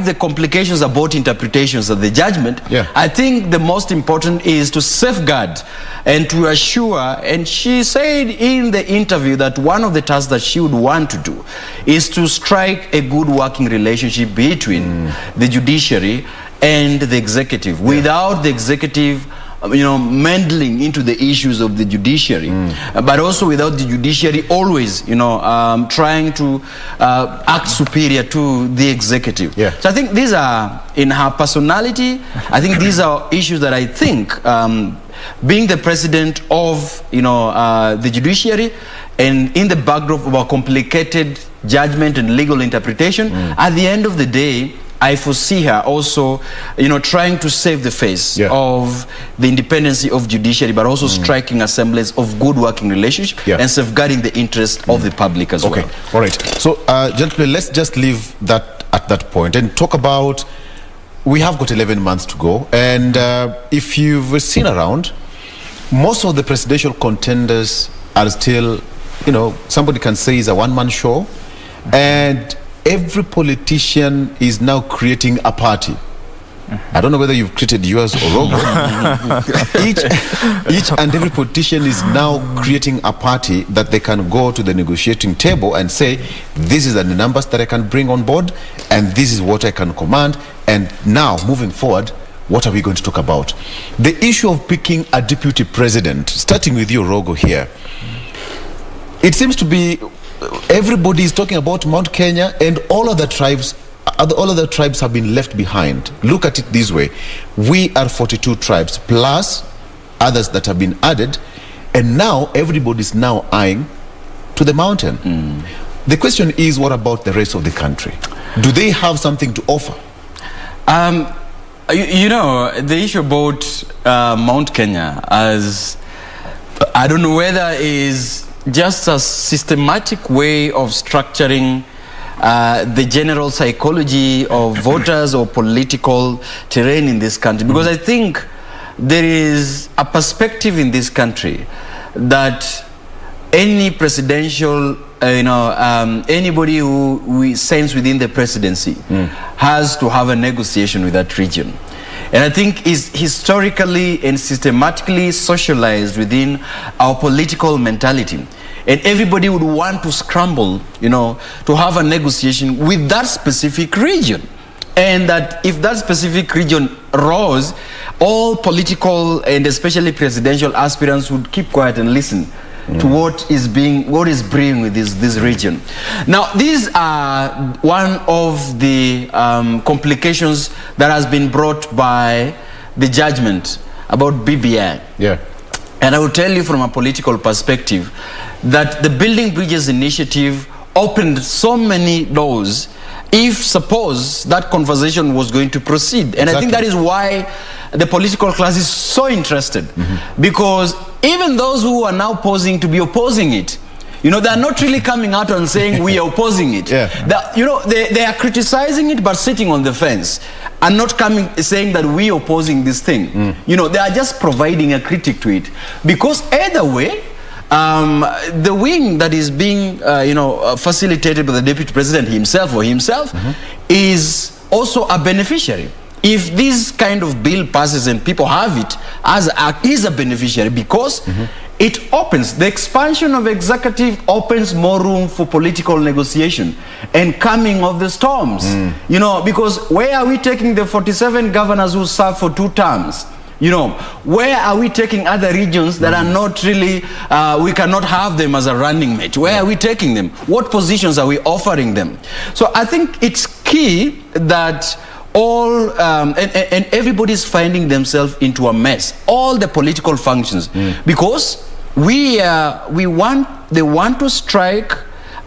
the complications about interpretations of the judgment, I think the most important is to safeguard and to assure, and she said in the interview that one of the tasks that she would want to do is to strike a good working relationship between the judiciary and the executive, without the executive meddling into the issues of the judiciary, but also without the judiciary always, trying to act superior to the executive. So I think these are, in her personality, I think these are issues that I think, being the president of, the judiciary, and in the backdrop of a complicated judgment and legal interpretation, at the end of the day, I foresee her also, trying to save the face of the independence of judiciary, but also striking a semblance of good working relationship and safeguarding the interest of the public as well. All right. So, gentlemen, let's just leave that at that point and talk about, we have got 11 months to go, and if you've seen around, most of the presidential contenders are still, somebody can say is a one-man show, and every politician is now creating a party. I don't know whether you've created yours or Orogo. each and every politician is now creating a party that they can go to the negotiating table and say, this is the numbers that I can bring on board, and this is what I can command. And now, moving forward, what are we going to talk about? The issue of picking a deputy president, starting with you, Orogo, here. It seems to be everybody is talking about Mount Kenya, and all other tribes have been left behind. Look at it this way. We are 42 tribes, plus others that have been added, and now everybody's now eyeing to the mountain. The question is, what about the rest of the country? Do they have something to offer? You know, the issue about Mount Kenya, as I don't know whether is just a systematic way of structuring the general psychology of voters or political terrain in this country, because I think there is a perspective in this country that any presidential, anybody who sends within the presidency has to have a negotiation with that region. And I think is historically and systematically socialized within our political mentality. And everybody would want to scramble, to have a negotiation with that specific region. And that if that specific region rose, all political and especially presidential aspirants would keep quiet and listen to what is brewing with this region. Now, these are one of the complications that has been brought by the judgment about BBI. Yeah. And I will tell you from a political perspective that the Building Bridges initiative opened so many doors if suppose that conversation was going to proceed. And I think that is why the political class is so interested, because even those who are now posing to be opposing it, they are not really coming out and saying we are opposing it. They are criticizing it but sitting on the fence and not coming saying that we are opposing this thing. They are just providing a critique to it, because either way, the wing that is being facilitated by the deputy president himself is also a beneficiary. If this kind of bill passes and people have it, is a beneficiary, because it opens, the expansion of executive opens more room for political negotiation and calming of the storms. Because where are we taking the 47 governors who serve for 2 terms? Where are we taking other regions that are not really, we cannot have them as a running mate? Where are we taking them? What positions are we offering them? So I think it's key that all, and everybody's finding themselves into a mess, all the political functions, because they want to strike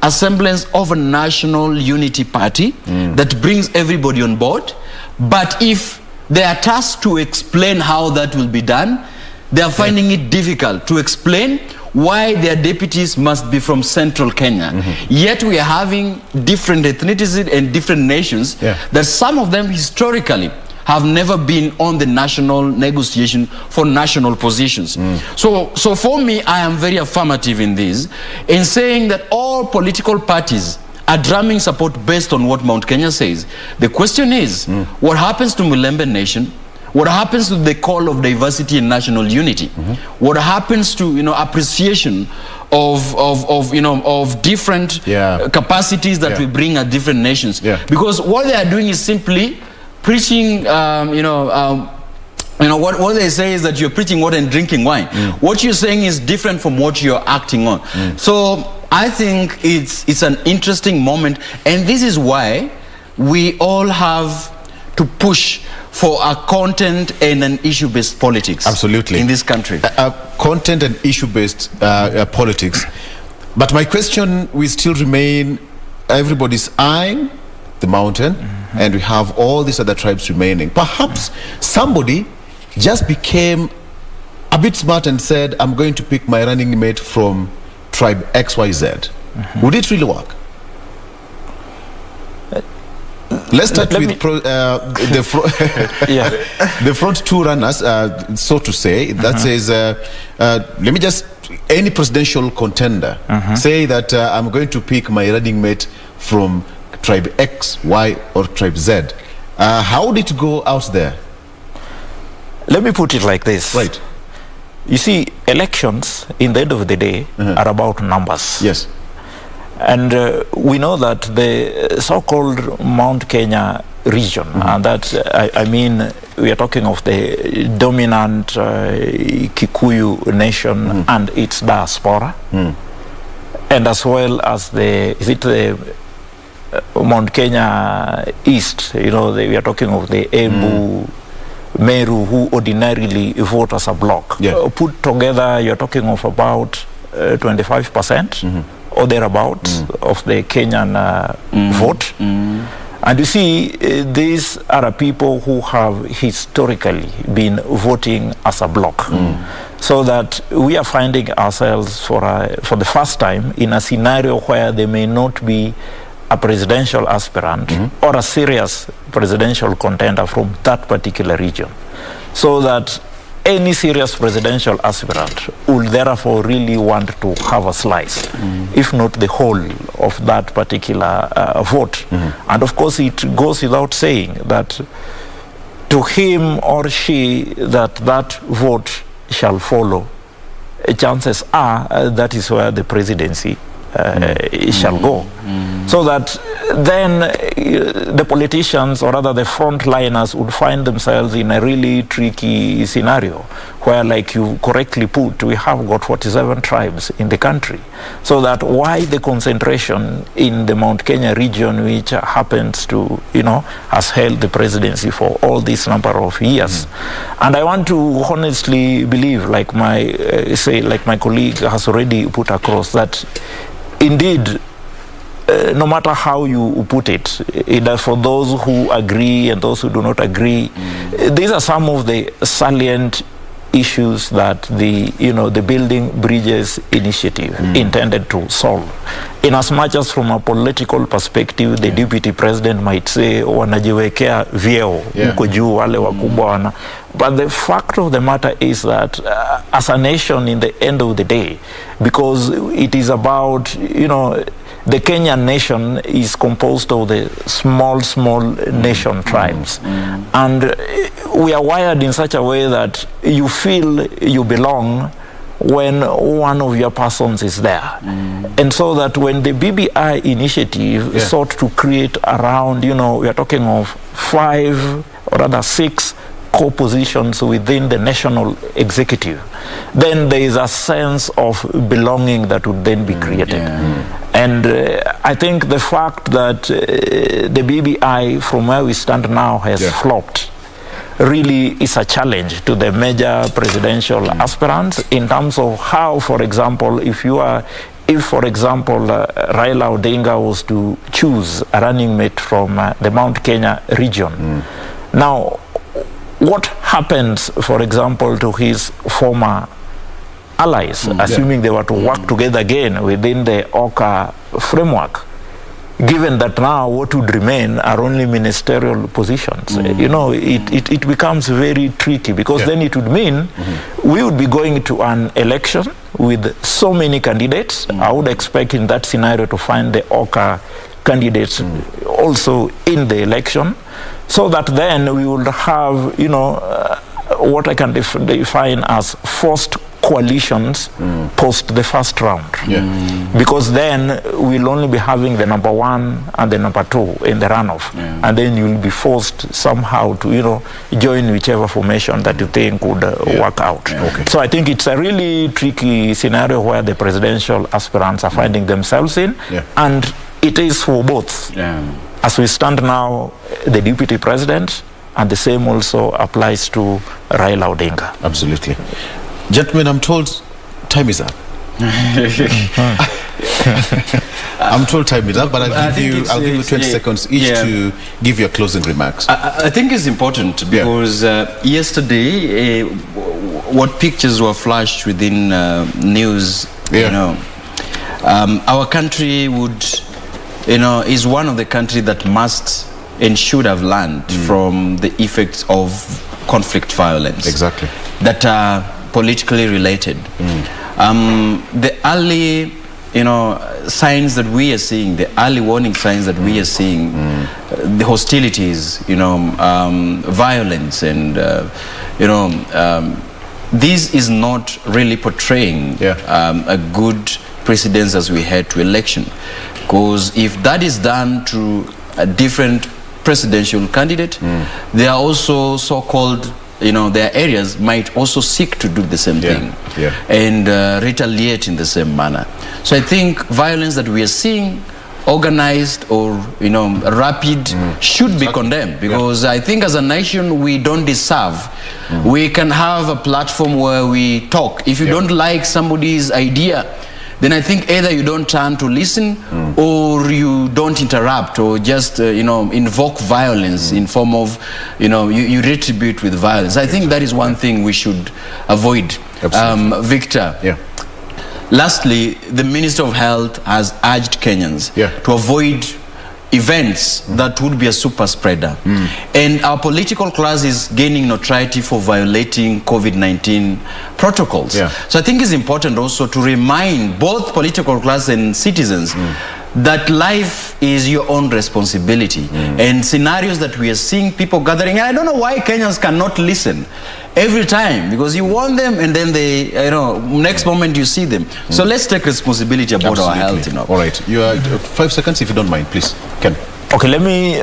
a semblance of a national unity party that brings everybody on board. But if they are tasked to explain how that will be done, they are finding it difficult to explain why their deputies must be from central Kenya. Yet we are having different ethnicities and different nations that some of them historically have never been on the national negotiation for national positions. So for me, I am very affirmative in this, in saying that all political parties are drumming support based on what Mount Kenya says. The question is, what happens to Mulembe Nation? What happens to the call of diversity and national unity? What happens to appreciation of different capacities that we bring at different nations? Because what they are doing is simply preaching. What they say is that you're preaching water and drinking wine. What you're saying is different from what you're acting on. So I think it's an interesting moment, and this is why we all have to push for a content and an issue-based politics. Absolutely. In this country. Content and issue-based politics. But my question will still remain, everybody's eyeing the mountain, and we have all these other tribes remaining. Perhaps somebody just became a bit smart and said, I'm going to pick my running mate from tribe XYZ. Would it really work? Let's start with the front 2 runners, so to say. That says, let me just, any presidential contender, say that I'm going to pick my running mate from tribe X, Y, or tribe Z. How would it go out there? Let me put it like this. Right. You see, elections, in the end of the day, are about numbers. Yes. And we know that the so-called Mount Kenya region, and that, I mean, we are talking of the dominant Kikuyu nation and its diaspora, and as well as the Mount Kenya East, you know, we are talking of the Embu, Meru, who ordinarily vote as a bloc. Put together, you're talking of about 25% or thereabouts of the Kenyan vote. And you see, these are people who have historically been voting as a bloc. So that we are finding ourselves for the first time in a scenario where there may not be a presidential aspirant or a serious presidential contender from that particular region. So that any serious presidential aspirant will therefore really want to have a slice, if not the whole of that particular vote. And of course, it goes without saying that to him or she that vote shall follow, chances are that is where the presidency shall go. So that then the politicians, or rather the frontliners, would find themselves in a really tricky scenario where, like you correctly put, we have got 47 tribes in the country. So that why the concentration in the Mount Kenya region, which happens to, you know, has held the presidency for all this number of years. And I want to honestly believe, like my colleague has already put across, that indeed, no matter how you put it, either for those who agree and those who do not agree, these are some of the salient issues that the Building Bridges initiative intended to solve. In as much as from a political perspective, the deputy president might say, wanajiwekea vyeo huko juu wale wakubwa wana. But the fact of the matter is that as a nation, in the end of the day, because it is about, the Kenyan nation is composed of the small nation tribes. And we are wired in such a way that you feel you belong when one of your persons is there. And so that when the BBI initiative sought to create around, we are talking of 5 or rather 6 co-positions within the national executive, then there is a sense of belonging that would then be created. And I think the fact that the BBI, from where we stand now, has flopped, really is a challenge to the major presidential aspirants in terms of how, for example, if for example, Raila Odinga was to choose a running mate from the Mount Kenya region. Now, what happens, for example, to his former allies, assuming they were to work together again within the OCA framework, given that now what would remain are only ministerial positions? It becomes very tricky, because then it would mean we would be going to an election with so many candidates. I would expect in that scenario to find the OCA candidates also in the election, so that then we will have, what I can define as forced coalitions post the first round. Because then we'll only be having the number 1 and the number 2 in the runoff. And then you'll be forced somehow to, join whichever formation that you think would work out. So I think it's a really tricky scenario where the presidential aspirants are finding themselves in. And it is for both. As we stand now, the deputy president, and the same also applies to Raila Odinga. Absolutely. Gentlemen, I'm told time is up. I'm told time is up, but I'll give you 20 seconds each to give your closing remarks. I think it's important because yesterday, what pictures were flashed within news, our country would, is one of the countries that must and should have learned from the effects of conflict violence. Exactly. That are politically related. The early, signs that we are seeing, the early warning signs that we are seeing, the hostilities, violence, and this is not really portraying a good precedence as we head to election. Because if that is done to a different presidential candidate, there are also so-called, there are areas might also seek to do the same thing and retaliate in the same manner. So I think violence that we are seeing, organized or rapid, should be condemned, because I think as a nation we don't deserve. We can have a platform where we talk. If you don't like somebody's idea, then I think either you don't turn to listen or you don't interrupt, or just invoke violence in form of you retribute with violence. I think that is one thing we should avoid. Victor, lastly, the Minister of Health has urged Kenyans to avoid events that would be a super spreader. And our political class is gaining notoriety for violating COVID-19 protocols. So I think it's important also to remind both political class and citizens that life is your own responsibility. And scenarios that we are seeing people gathering, and I don't know why Kenyans cannot listen every time, because you warn them and then they, next moment you see them. So let's take responsibility about our health. All right, you are 5 seconds if you don't mind, please. Ken. Okay, let me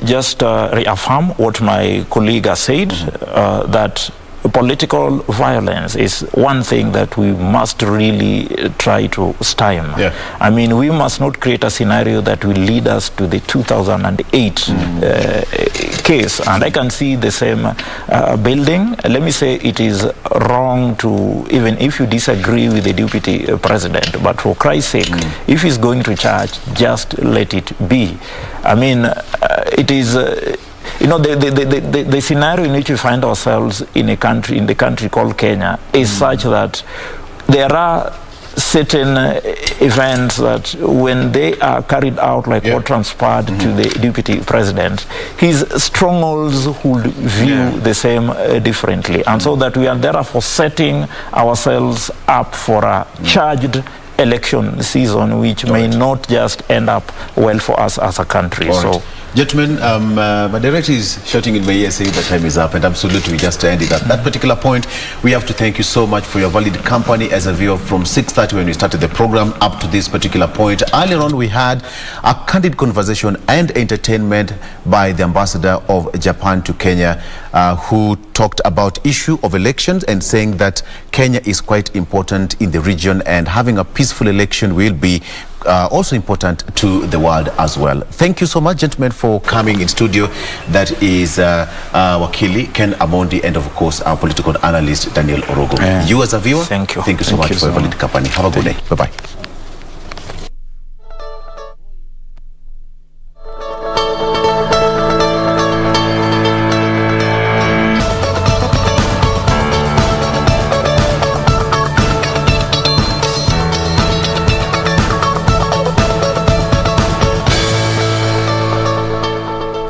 just reaffirm what my colleague has said, that political violence is one thing that we must really try to stymie. I mean, we must not create a scenario that will lead us to the 2008 case. And I can see the same building. Let me say it is wrong to, even if you disagree with the deputy president, but for Christ's sake, if he's going to charge, just let it be. I mean, it is... the scenario in which we find ourselves in the country called Kenya is such that there are certain events that when they are carried out, like what transpired to the deputy president, his strongholds would view the same differently. And so that we are therefore setting ourselves up for a charged election season, which may not just end up well for us as a country. So, gentlemen, my director is shouting in my ear saying the time is up, and absolutely we just ended at that particular point. We have to thank you so much for your valid company as a viewer from 6:30 when we started the program up to this particular point. Earlier on, we had a candid conversation and entertainment by the ambassador of Japan to Kenya, who talked about issue of elections and saying that Kenya is quite important in the region, and having a peaceful election will be also important to the world as well. Thank you so much, gentlemen, for coming in studio. That is Wakili Ken Amondi, and of course our political analyst Daniel Orogo. You as a viewer, thank you so much for your valid company. Have a good day. Bye-bye.